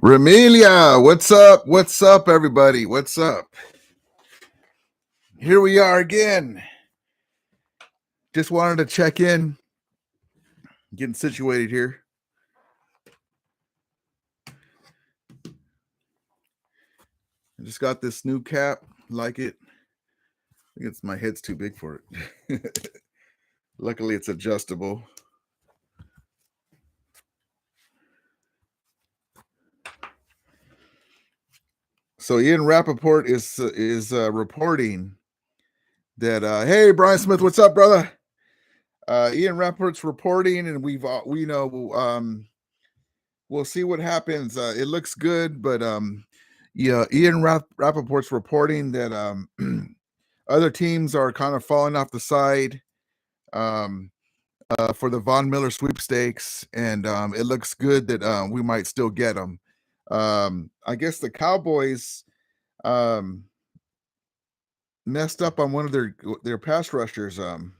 Ramelia, what's up? What's up, everybody? What's up? Here we are again. Just wanted to check in, getting situated here. I just got this new cap, like it. I think my head's too big for it. Luckily, it's adjustable. So Ian Rapoport is reporting that hey, Brian Smith, what's up, brother? Ian Rapoport's reporting, and we know we'll see what happens. It looks good, but yeah, Ian Rapoport's reporting that other teams are kind of falling off the side for the Von Miller sweepstakes, and it looks good that we might still get them. I guess the Cowboys messed up on one of their pass rushers, and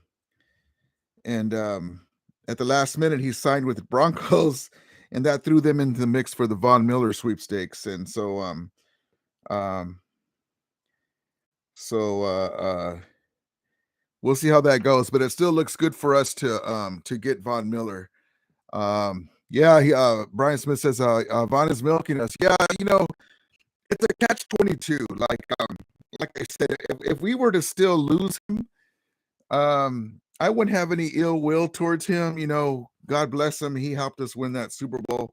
at the last minute he signed with the Broncos, and that threw them into the mix for the Von Miller sweepstakes, and so we'll see how that goes, but it still looks good for us to get Von Miller. Brian Smith says Von is milking us. Yeah, it's a catch-22. Like I said, if we were to still lose him, I wouldn't have any ill will towards him. God bless him. He helped us win that Super Bowl.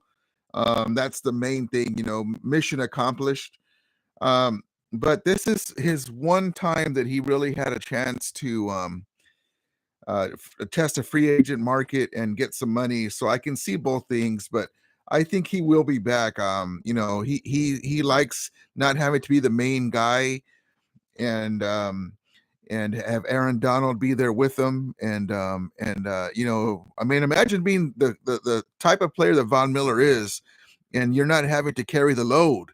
That's the main thing. Mission accomplished. But this is his one time that he really had a chance to test a free agent market and get some money. So I can see both things, but I think he will be back. He likes not having to be the main guy, and have Aaron Donald be there with him. And imagine being the type of player that Von Miller is, and you're not having to carry the load.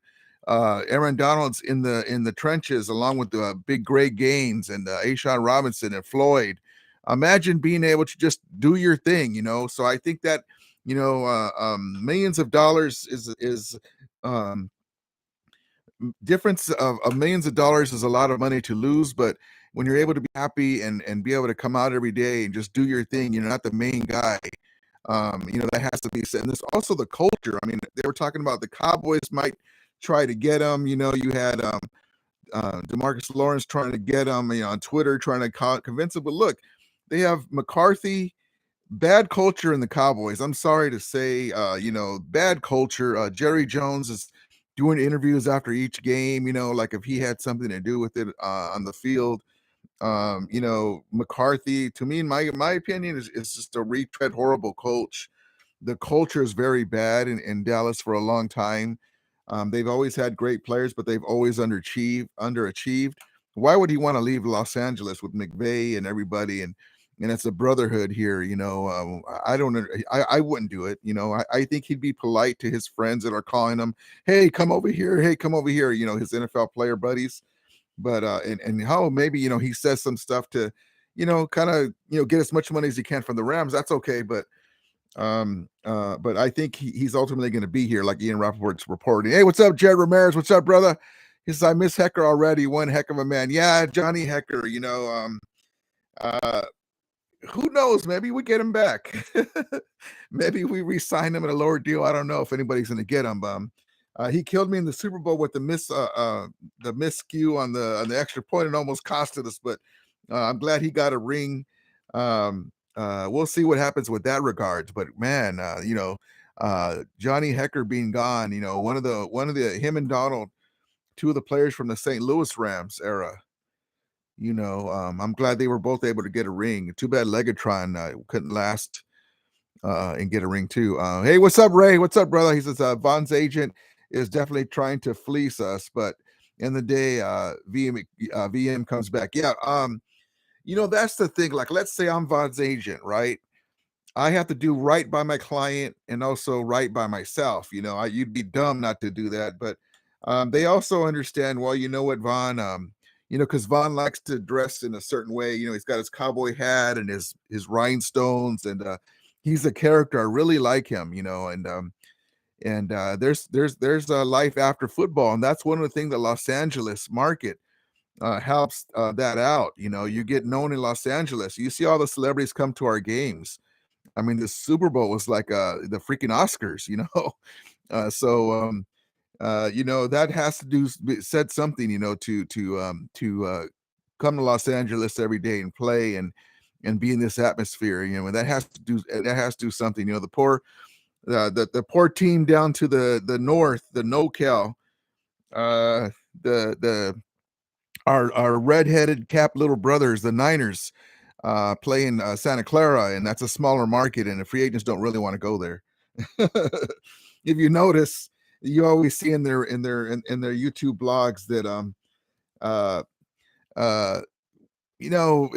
Aaron Donald's in the trenches along with the big Greg Gaines and Ashawn Robinson and Floyd. Imagine being able to just do your thing, So I think that millions of dollars is difference of millions of dollars is a lot of money to lose, but when you're able to be happy and be able to come out every day and just do your thing, you're not the main guy. That has to be said. And there's also the culture. I mean, they were talking about the Cowboys might try to get him. You had DeMarcus Lawrence trying to get him, on Twitter, trying to convince him. But look, they have McCarthy, bad culture in the Cowboys. I'm sorry to say, bad culture. Jerry Jones is doing interviews after each game, like if he had something to do with it on the field. McCarthy, to me, in my opinion, is just a retread, horrible coach. The culture is very bad in Dallas for a long time. They've always had great players, but they've always underachieved. Why would he want to leave Los Angeles with McVay and everybody? And it's a brotherhood here, I wouldn't do it. I think he'd be polite to his friends that are calling him, hey, come over here. Hey, come over here. His NFL player buddies. But and how maybe he says some stuff to kind of get as much money as he can from the Rams. That's okay, but I think he's ultimately going to be here, like Ian Rapoport's reporting. Hey, what's up, Jared Ramirez? What's up, brother? He says, I miss Hecker already. One heck of a man. Yeah, Johnny Hecker. Who knows? Maybe we get him back. Maybe we re-sign him at a lower deal. I don't know if anybody's going to get him. He killed me in the Super Bowl with the miscue on the extra point and almost costed us. But I'm glad he got a ring. We'll see what happens with that regards. But man, Johnny Hecker being gone, one of the him and Donald, two of the players from the St. Louis Rams era. I'm glad they were both able to get a ring. Too bad Legatron couldn't last and get a ring too. Hey, what's up, Ray? What's up, brother? He says Von's agent is definitely trying to fleece us, but in the day, VM comes back. Yeah, that's the thing. Like, let's say I'm Von's agent, right? I have to do right by my client and also right by myself. You'd be dumb not to do that. But they also understand, well, you know what, Von, because Von likes to dress in a certain way. He's got his cowboy hat and his rhinestones, and he's a character. I really like him, and And there's a life after football, and that's one of the things the Los Angeles market helps that out. You know, you get known in Los Angeles. You see all the celebrities come to our games. I mean, the Super Bowl was like the freaking Oscars, you know. You know, that has to said something, you know, to come to Los Angeles every day and play and be in this atmosphere. You know, and that has to do something. You know, the poor team down to the north, the NoCal, uh, the our redheaded cap little brothers, the Niners, play in Santa Clara, and that's a smaller market, and the free agents don't really want to go there. If you notice, you always see in their YouTube blogs that uh uh you know,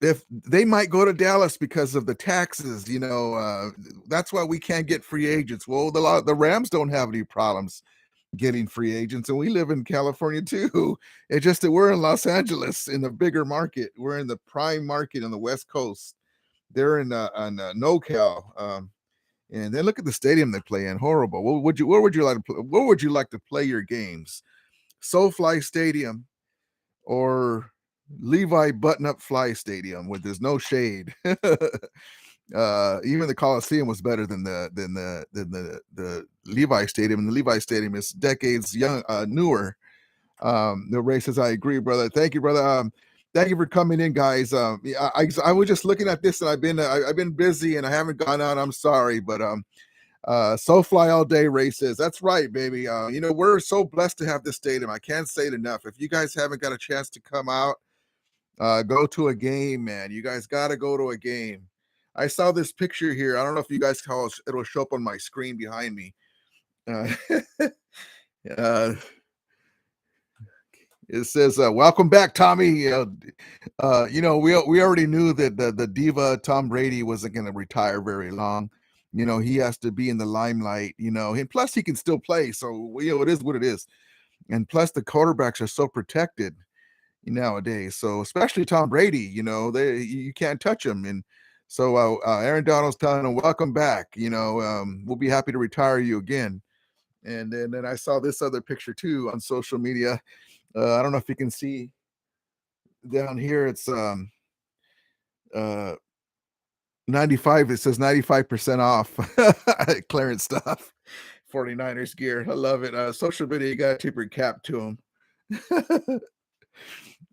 if they might go to Dallas because of the taxes, you know, that's why we can't get free agents. Well, the Rams don't have any problems getting free agents, and we live in California too. It's just that we're in Los Angeles in the bigger market. We're in the prime market on the West Coast. They're in NoCal. And then look at the stadium they play in. Horrible. Where would you like to play? Where would you like to play your games? SoFly Stadium or Levi Button Up Fly Stadium, where there's no shade. Even the Coliseum was better than the Levi Stadium, and the Levi Stadium is decades newer. The races, I agree, brother. Thank you, brother. Thank you for coming in, guys. Yeah, I was just looking at this, and I've been busy and I haven't gone out. I'm sorry, but SoFly all day races. That's right, baby. You know, we're so blessed to have this stadium. I can't say it enough. If you guys haven't got a chance to come out, go to a game, man. You guys got to go to a game. I saw this picture here. I don't know if you guys call it'll show up on my screen behind me. Uh, uh, it says, "Welcome back, Tommy." You know, we already knew that the diva Tom Brady wasn't going to retire very long. You know, he has to be in the limelight. You know, and plus he can still play. So you know, it is what it is. And plus the quarterbacks are so protected nowadays. So especially Tom Brady, you know, you can't touch him. And so Aaron Donald's telling him, "Welcome back." You know, we'll be happy to retire you again. And then I saw this other picture too on social media. I don't know if you can see down here. It's uh 95. It says 95% off clearance stuff. 49ers gear. I love it. Social media, you gotta tip your cap to them.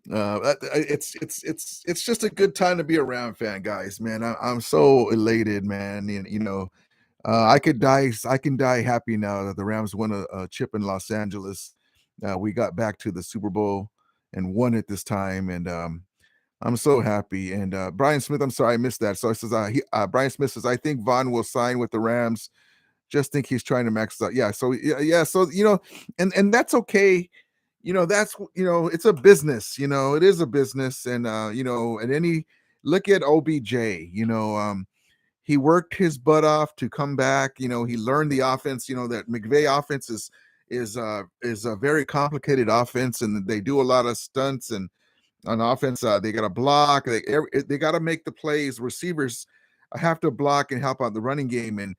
It's just a good time to be around, fan guys, man. I'm so elated, man. You know, I can die happy now that the Rams won a chip in Los Angeles. We got back to the Super Bowl and won it this time, and I'm so happy. And Brian Smith, I'm sorry I missed that. So it says Brian Smith says, I think Vaughn will sign with the Rams. Just think he's trying to max out. Yeah. So yeah. So you know, and that's okay. You know, that's you know, it's a business. You know, it is a business, and you know, and any look at OBJ. You know, he worked his butt off to come back. You know, he learned the offense. You know that McVay offense is a very complicated offense, and they do a lot of stunts and on offense. They got to block. They got to make the plays. Receivers have to block and help out the running game, and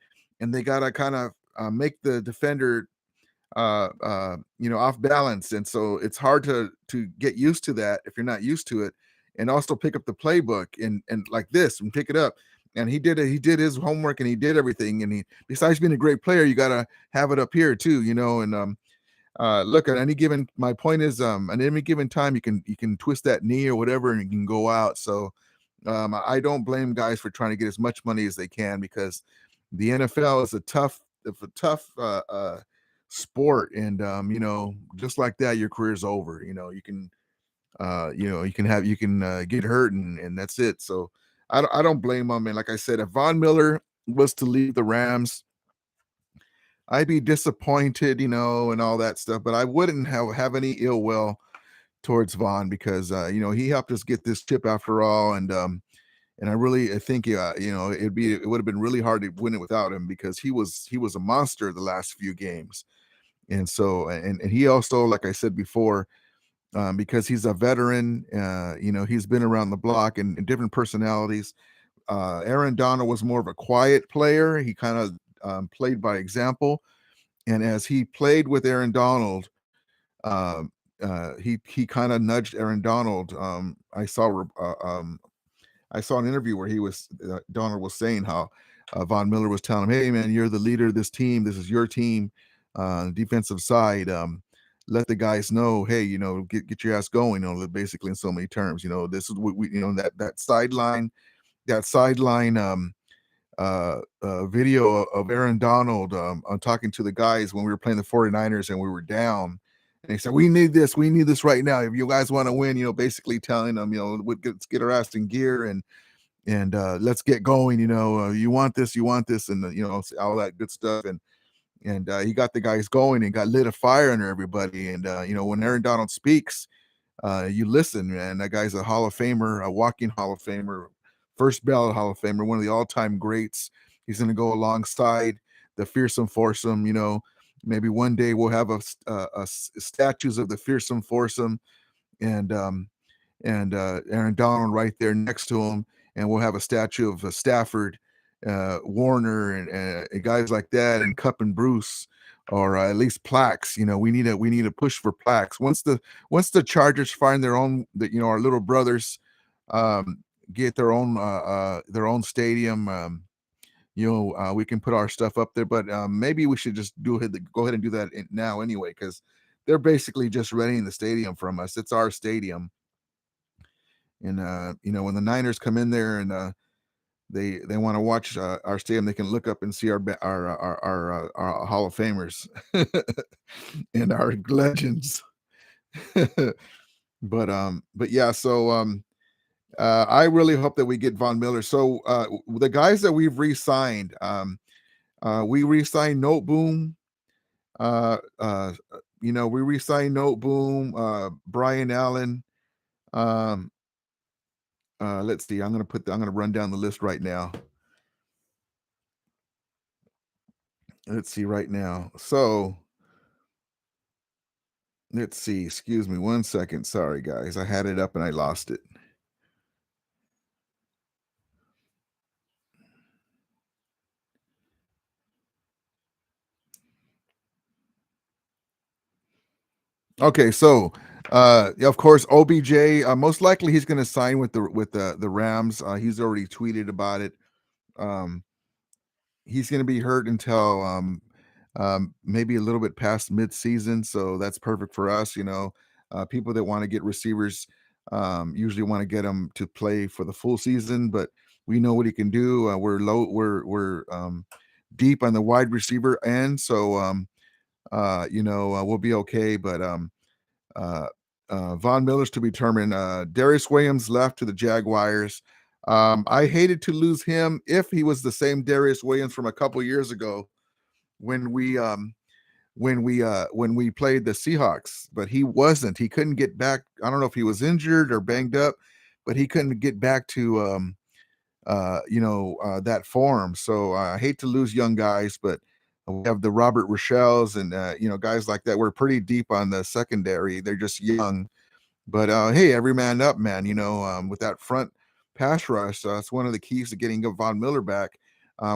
they got to kind of make the defender you know, off balance. And so it's hard to get used to that if you're not used to it, and also pick up the playbook and like this and pick it up. And he did it. He did his homework and he did everything. And he, besides being a great player, you got to have it up here too, you know. And look, at any given, my point is, at any given time, you can twist that knee or whatever, and you can go out. So I don't blame guys for trying to get as much money as they can, because the NFL is a tough sport, and you know, just like that, your career's over. You know, you can get hurt, and that's it. So I don't blame them. And like I said, if Von Miller was to leave the Rams, I'd be disappointed, you know, and all that stuff, but I wouldn't have any ill will towards Vaughn, because you know, he helped us get this chip after all. And I think you know, it would have been really hard to win it without him, because he was a monster the last few games. And so and he also, like I said before, because he's a veteran, you know, he's been around the block and different personalities. Aaron Donald was more of a quiet player. He kind of played by example. and as he played with Aaron Donald, um, he kind of nudged Aaron Donald. I saw an interview where Donald was saying how Von Miller was telling him, "Hey, man, you're the leader of this team. This is your team, defensive side. Let the guys know, hey, get your ass going. Basically in so many terms, this is what we, that sideline video of Aaron Donald on talking to the guys when we were playing the 49ers and we were down. And he said, we need this right now. If you guys want to win, basically telling them, let's get our ass in gear and let's get going. You want this, and all that good stuff. And he got the guys going and got lit a fire under everybody. And when Aaron Donald speaks, you listen, man. That guy's a Hall of Famer, a walking Hall of Famer, first ballot Hall of Famer, one of the all-time greats. He's going to go alongside the fearsome foursome. Maybe one day we'll have statues of the fearsome foursome and Aaron Donald right there next to him, and we'll have a statue of Stafford, Warner, and guys like that, and Cup and Bruce, or at least plaques. We need a push for plaques. Once the Chargers find their own, our little brothers, get their own stadium. We can put our stuff up there, but maybe we should just go ahead and do that now anyway, because they're basically just renting the stadium from us. It's our stadium. And when the Niners come in there and they want to watch our stadium, they can look up and see our Hall of Famers and our legends. But yeah, so I really hope that we get Von Miller. So the guys that we've re-signed, we re-signed Note Boom. We re-signed Note Boom, Brian Allen. Let's see. I'm gonna run down the list right now. Let's see right now. So let's see. Excuse me 1 second. Sorry, guys. I had it up and I lost it. Okay, so of course OBJ. Most likely he's going to sign with the Rams. He's already tweeted about it. He's going to be hurt until maybe a little bit past mid-season, so that's perfect for us. People that want to get receivers usually want to get them to play for the full season, but we know what he can do. We're deep on the wide receiver end, so we'll be okay. But Von Miller's to be determined. Darius Williams left to the Jaguars. I hated to lose him if he was the same Darius Williams from a couple years ago when we played the Seahawks, but he wasn't. He couldn't get back. I don't know if he was injured or banged up, but he couldn't get back to that form. So I hate to lose young guys, but we have the Robert Rochelle's and guys like that. We're pretty deep on the secondary. They're just young. But hey, every man up, man. With that front pass rush, it's one of the keys to getting Von Miller back.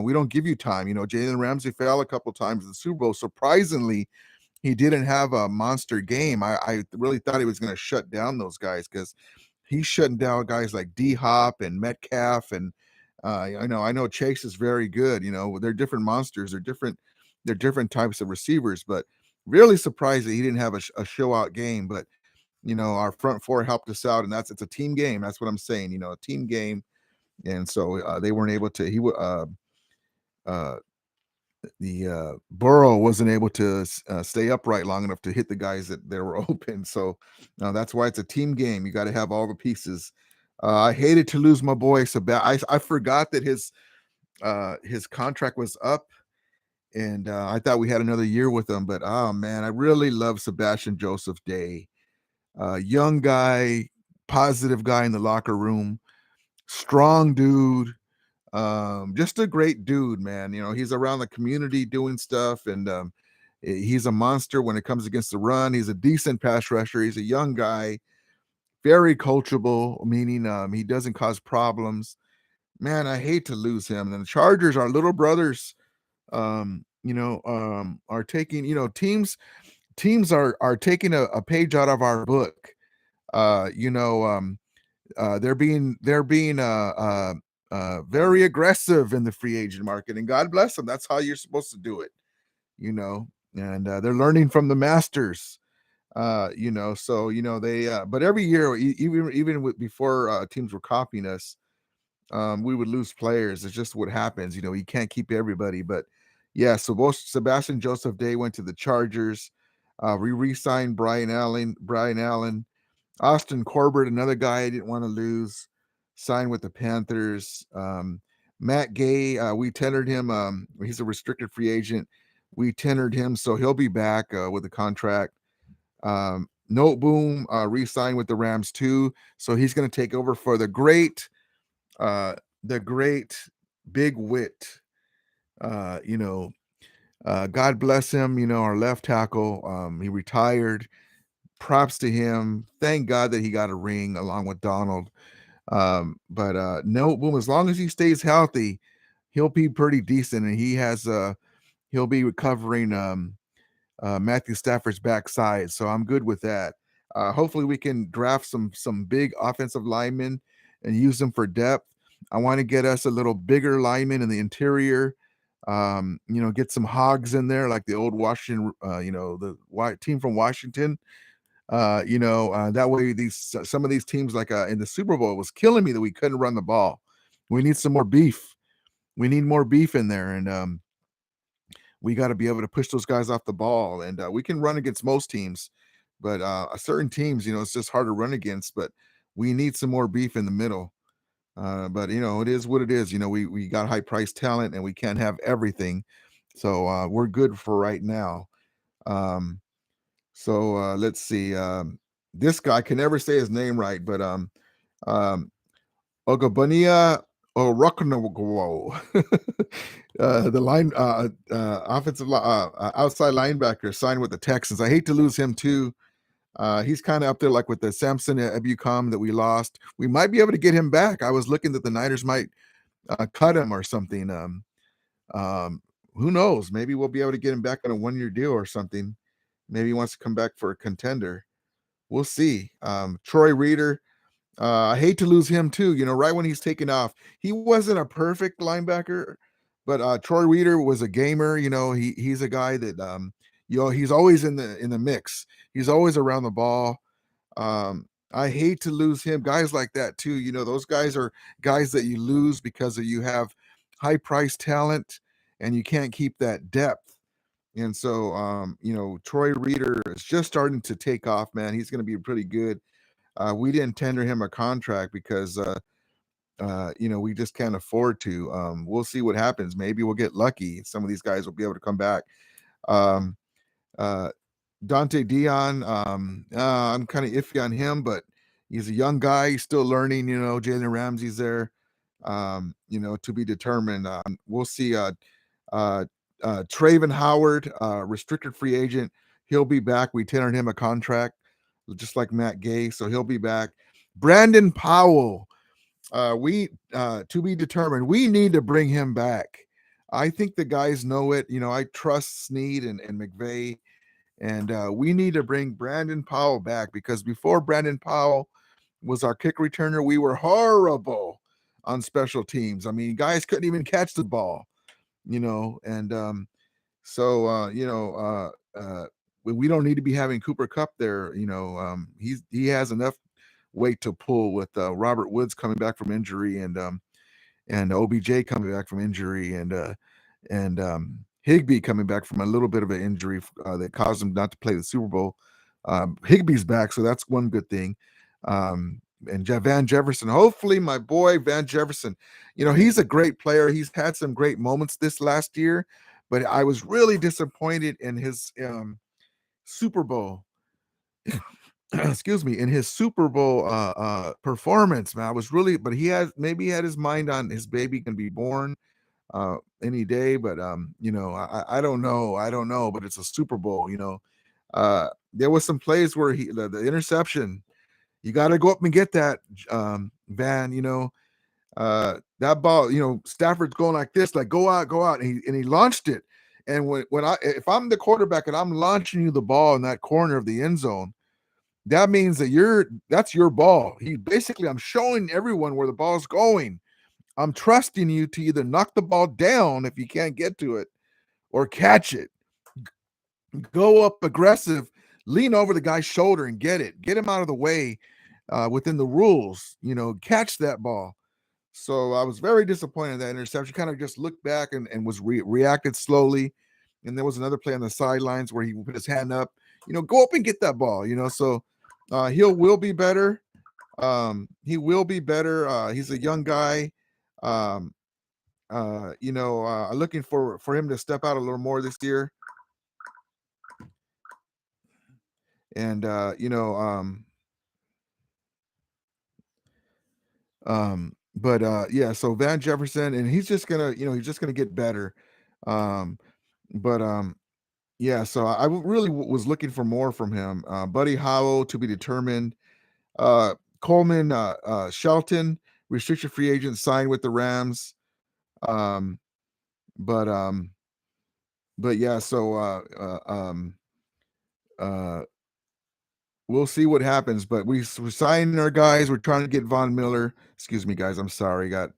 We don't give you time. Jalen Ramsey fell a couple times in the Super Bowl. Surprisingly, he didn't have a monster game. I really thought he was going to shut down those guys, because he's shutting down guys like D Hop and Metcalf, and I know Chase is very good. They're different monsters. They're different types of receivers, but really surprised that he didn't have a show out game. But our front four helped us out, and it's a team game. That's what I'm saying. A team game, and so they weren't able to. The Burrow wasn't able to stay upright long enough to hit the guys that were open. So that's why it's a team game. You got to have all the pieces. I hated to lose my boy I forgot that his contract was up, and I thought we had another year with him. But oh man, I really love Sebastian Joseph Day. Young guy, positive guy in the locker room, strong dude. Just a great dude, man. He's around the community doing stuff, and he's a monster when it comes against the run. He's a decent pass rusher. He's a young guy, very coachable, meaning he doesn't cause problems. Man, I hate to lose him. And the Chargers, our little brothers, are taking, teams are taking a page out of our book. Uh, you know, um, they're being very aggressive in the free agent market, and God bless them. That's how you're supposed to do it, you know. And they're learning from the masters. So they. But every year, even before teams were copying us, we would lose players. It's just what happens. You can't keep everybody. But yeah, so both Sebastian Joseph Day went to the Chargers. We re-signed Brian Allen. Austin Corbett, another guy I didn't want to lose, signed with the Panthers. Matt Gay, we tendered him. He's a restricted free agent. We tendered him, so he'll be back with a contract. Note Boom re-signed with the Rams too, so he's going to take over for uh, the great Big Wit. Uh, you know, God bless him. Our left tackle. He retired. Props to him. Thank God that he got a ring along with Donald. But no boom, as long as he stays healthy, he'll be pretty decent, and he'll be recovering Matthew Stafford's backside. So I'm good with that. Hopefully we can draft some big offensive linemen and use them for depth. I want to get us a little bigger lineman in the interior. Get some hogs in there like the old Washington, the team from Washington. That way some of these teams like in the Super Bowl, it was killing me that we couldn't run the ball. We need some more beef. We need more beef in there, and we got to be able to push those guys off the ball. And we can run against most teams, but certain teams, it's just hard to run against. But we need some more beef in the middle. But it is what it is. We got high price talent, and we can't have everything. So we're good for right now. Um, let's see. This guy, I can never say his name right, but um, Ogabania Oroknowo, the outside linebacker, signed with the Texans. I hate to lose him too. He's kind of up there like with the Samson Ebukam that we lost. We might be able to get him back. I was looking that the Niners might cut him or something. Um, who knows? Maybe we'll be able to get him back on a 1-year deal or something. Maybe he wants to come back for a contender. We'll see. Troy Reader, I hate to lose him too. Right when he's taken off, he wasn't a perfect linebacker, but Troy Reader was a gamer. He's a guy that he's always in the mix. He's always around the ball. I hate to lose him. Guys like that too. Those guys are guys that you lose because you have high price talent and you can't keep that depth. And so, Troy Reader is just starting to take off, man. He's going to be pretty good. We didn't tender him a contract because, we just can't afford to. We'll see what happens. Maybe we'll get lucky. Some of these guys will be able to come back. Um, uh, Dante Dion, I'm kind of iffy on him, but he's a young guy. He's still learning. Jalen Ramsey's there. To be determined. We'll see. Traven Howard, restricted free agent. He'll be back. We tendered him a contract, just like Matt Gay, so he'll be back. Brandon Powell, we to be determined. We need to bring him back. I think the guys know it. I trust Snead and McVay, and we need to bring Brandon Powell back because before Brandon Powell was our kick returner, we were horrible on special teams. I mean, guys couldn't even catch the ball. And we don't need to be having Cooper Kupp there. He has enough weight to pull with Robert Woods coming back from injury and OBJ coming back from injury and Higbee coming back from a little bit of an injury that caused him not to play the Super Bowl. Higbee's back, so that's one good thing. And Van Jefferson, hopefully my boy Van Jefferson, he's a great player. He's had some great moments this last year, but I was really disappointed in his Super Bowl excuse me, in his Super Bowl performance, man. I was really, but he had his mind on his baby can be born any day, but I don't know, but it's a Super Bowl. There was some plays where the interception, you got to go up and get that, Van. That ball, Stafford's going like this, like go out, and he launched it, And if I'm the quarterback and I'm launching you the ball in that corner of the end zone, that means that that's your ball. I'm showing everyone where the ball's going. I'm trusting you to either knock the ball down if you can't get to it or catch it. Go up aggressive, lean over the guy's shoulder and get it. Get him out of the way within the rules. Catch that ball. So I was very disappointed in that interception. Kind of just looked back and was reacted slowly. And there was another play on the sidelines where he put his hand up. Go up and get that ball. So he will be better. He will be better. He's a young guy. Looking for him to step out a little more this year. And so Van Jefferson, and he's just gonna get better. Um, but Yeah, so I really was looking for more from him. Buddy Howell to be determined. Coleman Shelton, restricted free agent, signed with the Rams. Um, but yeah, so we'll see what happens. But we're signing our guys. We're trying to get Von Miller. Excuse me, guys. I'm sorry. Got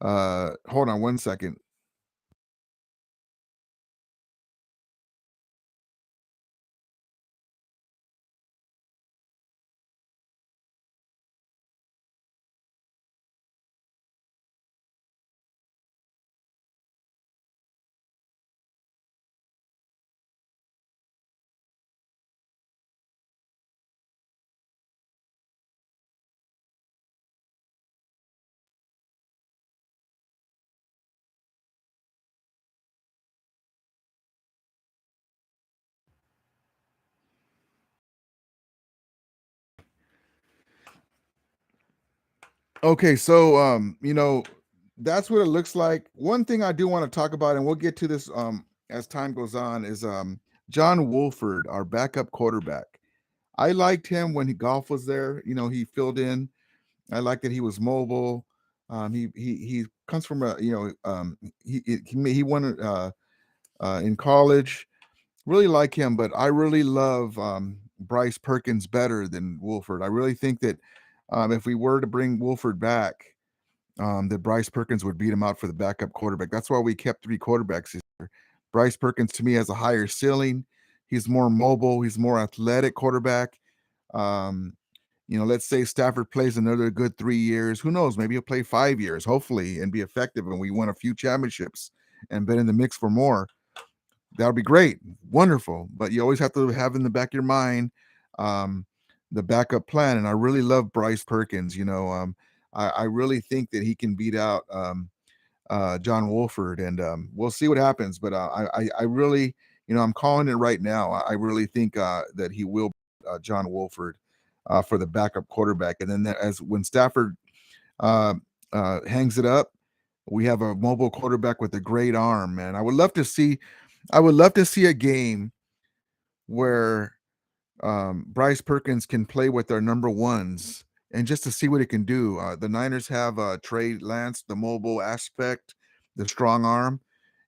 hold on one second. Okay, so that's what it looks like. One thing I do want to talk about, and we'll get to this as time goes on, is John Wolford, our backup quarterback. I liked him when Golf was there. He filled in. I like that he was mobile. He comes from he won in college. Really like him, but I really love Bryce Perkins better than Wolford. I really think that if we were to bring Wolford back, that Bryce Perkins would beat him out for the backup quarterback. That's why we kept 3 quarterbacks this year. Bryce Perkins to me has a higher ceiling. He's more mobile. He's more athletic quarterback. Let's say Stafford plays another good 3 years. Who knows? Maybe he'll play 5 years, hopefully, and be effective. And we win a few championships and been in the mix for more. That would be great. Wonderful. But you always have to have in the back of your mind the backup plan. And I really love Bryce Perkins. I really think that he can beat out John Wolford, and we'll see what happens. But I really, I'm calling it right now. I really think that he will John Wolford for the backup quarterback. And then when Stafford hangs it up, we have a mobile quarterback with a great arm, man. I would love to see a game where Bryce Perkins can play with their number ones and just to see what it can do. The Niners have Trey Lance, the mobile aspect, the strong arm,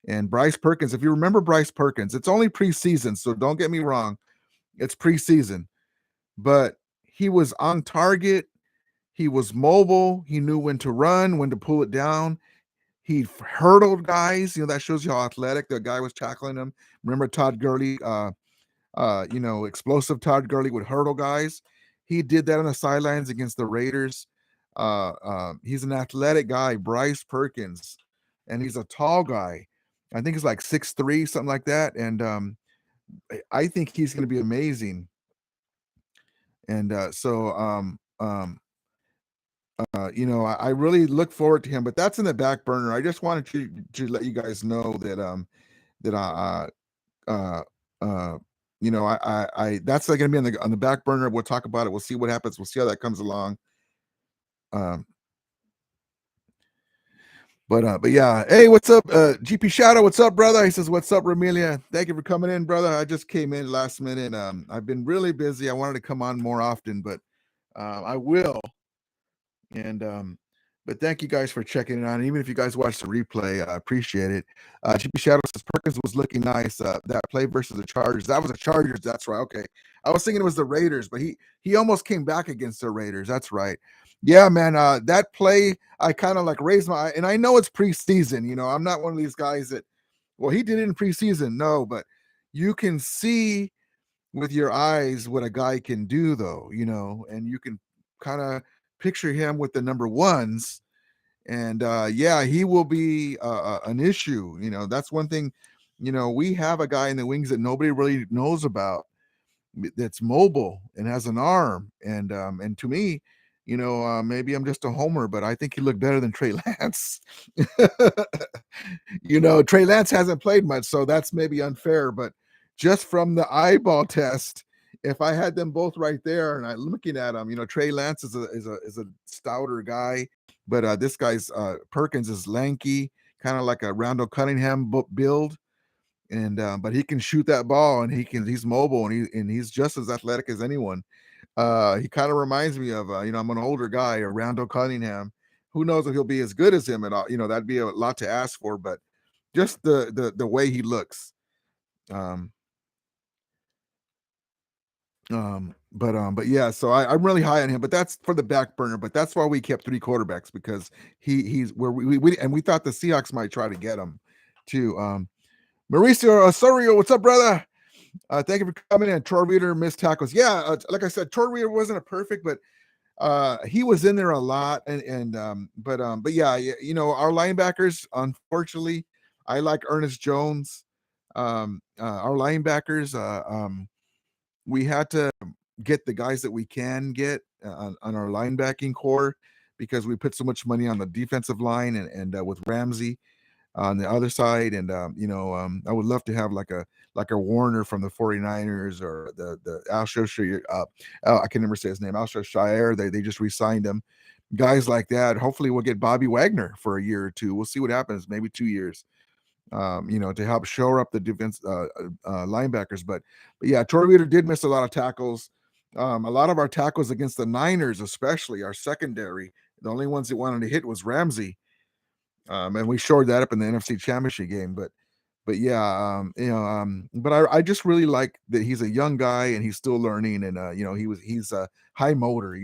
and Bryce Perkins. If you remember Bryce Perkins, it's only preseason, so don't get me wrong. It's preseason, but he was on target. He was mobile. He knew when to run, when to pull it down. He hurdled guys. That shows you how athletic the guy was tackling him. Remember Todd Gurley, explosive Todd Gurley would hurdle guys. He did that on the sidelines against the Raiders. He's an athletic guy, Bryce Perkins, and he's a tall guy. I think he's like 6'3", something like that. And I think he's going to be amazing. And I really look forward to him, but that's in the back burner. I just wanted to let you guys know that that's like going to be on the back burner. We'll talk about it. We'll see what happens. We'll see how that comes along. But yeah. Hey, what's up? GP Shadow, what's up, brother? He says, what's up, Ramelia? Thank you for coming in, brother. I just came in last minute. I've been really busy. I wanted to come on more often, but I will. And But thank you guys for checking it out. Even if you guys watch the replay, I appreciate it. GP Shadow says Perkins was looking nice. That play versus the Chargers. That was the Chargers. That's right. Okay. I was thinking it was the Raiders, but he almost came back against the Raiders. That's right. Yeah, man. That play, I kind of like raised my eye, and I know it's preseason. I'm not one of these guys that, well, he did it in preseason. No, but you can see with your eyes what a guy can do, though, and you can kind of picture him with the number ones. And yeah, he will be an issue. That's one thing. We have a guy in the wings that nobody really knows about, that's mobile and has an arm. And to me, maybe I'm just a homer, but I think he looked better than Trey Lance. Trey Lance hasn't played much, so that's maybe unfair. But just from the eyeball test, if I had them both right there and I'm looking at them, Trey Lance is a stouter guy, but this guy's Perkins is lanky, kind of like a Randall Cunningham build, and but he can shoot that ball, and he's mobile, and he's just as athletic as anyone. He kind of reminds me of I'm an older guy, a Randall Cunningham. Who knows if he'll be as good as him at all? That'd be a lot to ask for, but just the way he looks. Um, but yeah, so I'm really high on him, but that's for the back burner. But that's why we kept three quarterbacks, because he's where we thought the Seahawks might try to get him too. Mauricio Osorio, what's up, brother? Thank you for coming in. Troy Reader missed tackles. Yeah, like I said, Troy Reader wasn't a perfect, but he was in there a lot. But yeah, our linebackers, unfortunately, I like Ernest Jones. Our linebackers, we had to get the guys that we can get on our linebacking core, because we put so much money on the defensive line, and with Ramsey on the other side. And I would love to have like a Warner from the 49ers, or the Alshire, I can never say his name, Alshire. They just re-signed him. Guys like that. Hopefully we'll get Bobby Wagner for a year or two. We'll see what happens, maybe 2 years, to help shore up the defense linebackers. But yeah, Troy Reader did miss a lot of tackles. A lot of our tackles against the Niners, especially our secondary, the only ones that wanted to hit was Ramsey. And we shored that up in the NFC Championship game. But yeah, but I just really like that he's a young guy and he's still learning, and he's a high motor.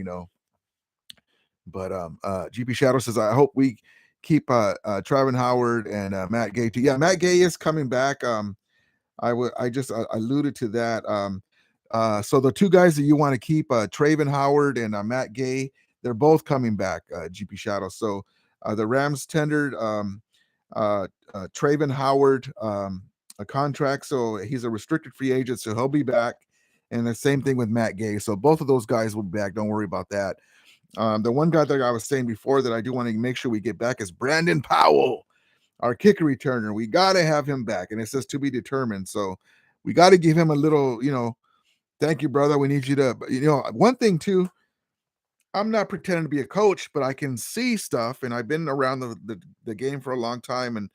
But GP Shadow says, I hope we keep Travin Howard and Matt Gay too. Yeah, Matt Gay is coming back. I just alluded to that. So the two guys that you want to keep, Traven Howard and Matt Gay, they're both coming back, GP Shadow. So the Rams tendered Traven Howard a contract, so he's a restricted free agent, so he'll be back. And the same thing with Matt Gay. So both of those guys will be back. Don't worry about that. The one guy that I was saying before that I do want to make sure we get back is Brandon Powell, our kicker returner. We got to have him back, and it says to be determined. So we got to give him a little, thank you, brother. We need you to, one thing too, I'm not pretending to be a coach, but I can see stuff, and I've been around the game for a long time, and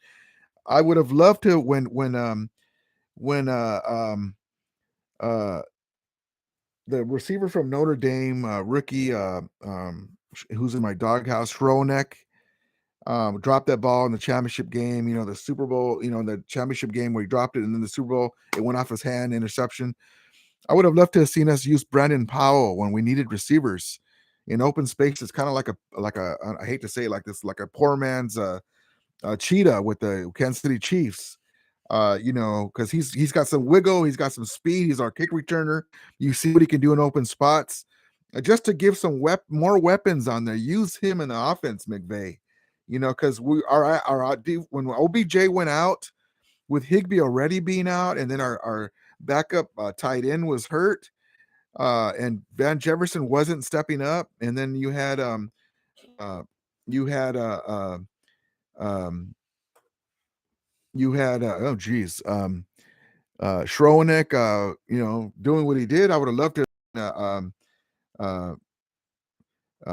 I would have loved to when the receiver from Notre Dame, rookie, who's in my doghouse, Schroeneck, dropped that ball in the championship game, the Super Bowl, the championship game where he dropped it, and then the Super Bowl, it went off his hand, interception. I would have loved to have seen us use Brandon Powell when we needed receivers in open space. It's kind of like I hate to say it like this, like a poor man's cheetah with the Kansas City Chiefs. Because he's got some wiggle, he's got some speed, he's our kick returner. You see what he can do in open spots. Just to give some more weapons on there, use him in the offense, McVay. Because when OBJ went out, with Higbee already being out, and then our backup tight end was hurt, and Van Jefferson wasn't stepping up, and then you had oh geez, Schroeneck, doing what he did. I would have loved to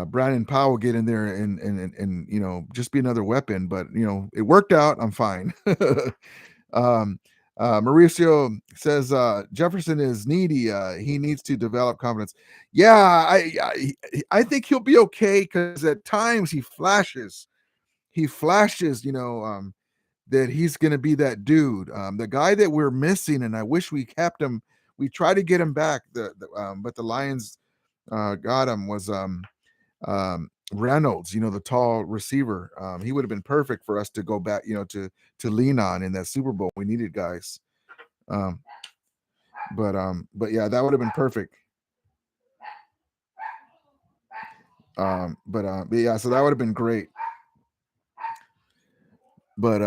Brandon Powell get in there and just be another weapon, but it worked out. I'm fine. Mauricio says Jefferson is needy. He needs to develop confidence. Yeah, I think he'll be okay because at times he flashes. He flashes, that he's going to be that dude. The guy that we're missing, and I wish we kept him. We tried to get him back, but the Lions got him was Reynolds, the tall receiver. He would have been perfect for us to go back, to lean on in that Super Bowl. We needed guys. Um, but yeah, that would have been perfect. But yeah, so that would have been great. But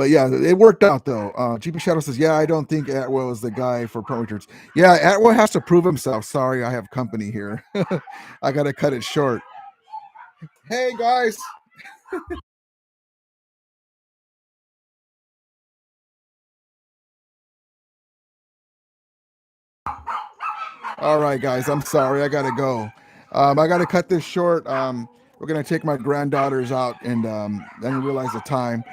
yeah, it worked out though. GP Shadow says, yeah, I don't think Atwell is the guy for punt returns. Yeah, Atwell has to prove himself. Sorry, I have company here. I gotta cut it short. Hey guys. All right, guys. I'm sorry. I gotta go. I gotta cut this short. We're gonna take my granddaughters out, and then realize the time.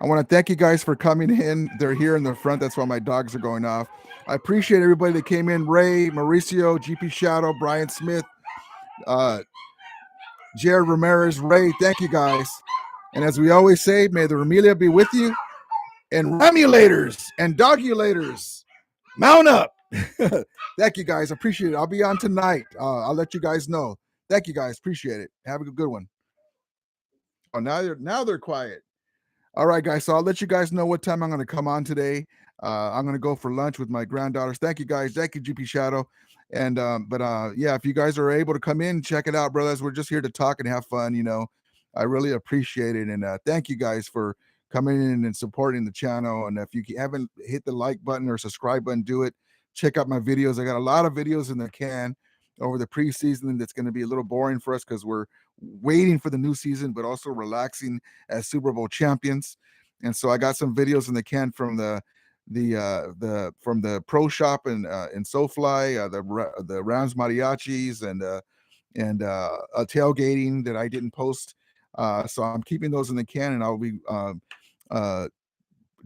I want to thank you guys for coming in. They're here in the front. That's why my dogs are going off. I appreciate everybody that came in. Ray, Mauricio, GP Shadow, Brian Smith, uh, Jared Ramirez, Ray. Thank you guys. And as we always say, may the Remilia be with you. And Ramulators and Dogulators, mount up. Thank you guys. Appreciate it. I'll be on tonight. I'll let you guys know. Thank you guys. Appreciate it. Have a good one. Oh, now they're quiet. All right, guys. So I'll let you guys know what time I'm going to come on today. I'm going to go for lunch with my granddaughters. Thank you, guys. Thank you, GP Shadow. And yeah, if you guys are able to come in, check it out, brothers. We're just here to talk and have fun. I really appreciate it. And thank you guys for coming in and supporting the channel. And if you haven't hit the like button or subscribe button, do it. Check out my videos. I got a lot of videos in the can over the preseason that's going to be a little boring for us because we're waiting for the new season, but also relaxing as Super Bowl champions. And so I got some videos in the can from the from the pro shop in SoFly, the Rams mariachis and a tailgating that I didn't post. So I'm keeping those in the can, and I'll be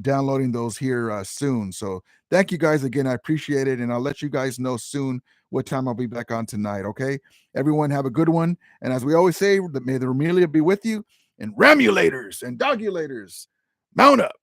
downloading those here soon. So thank you guys again. I appreciate it. And I'll let you guys know soon what time I'll be back on tonight. Okay. Everyone have a good one. And as we always say, may the Remilia be with you, and Ramulators and Dogulators, mount up.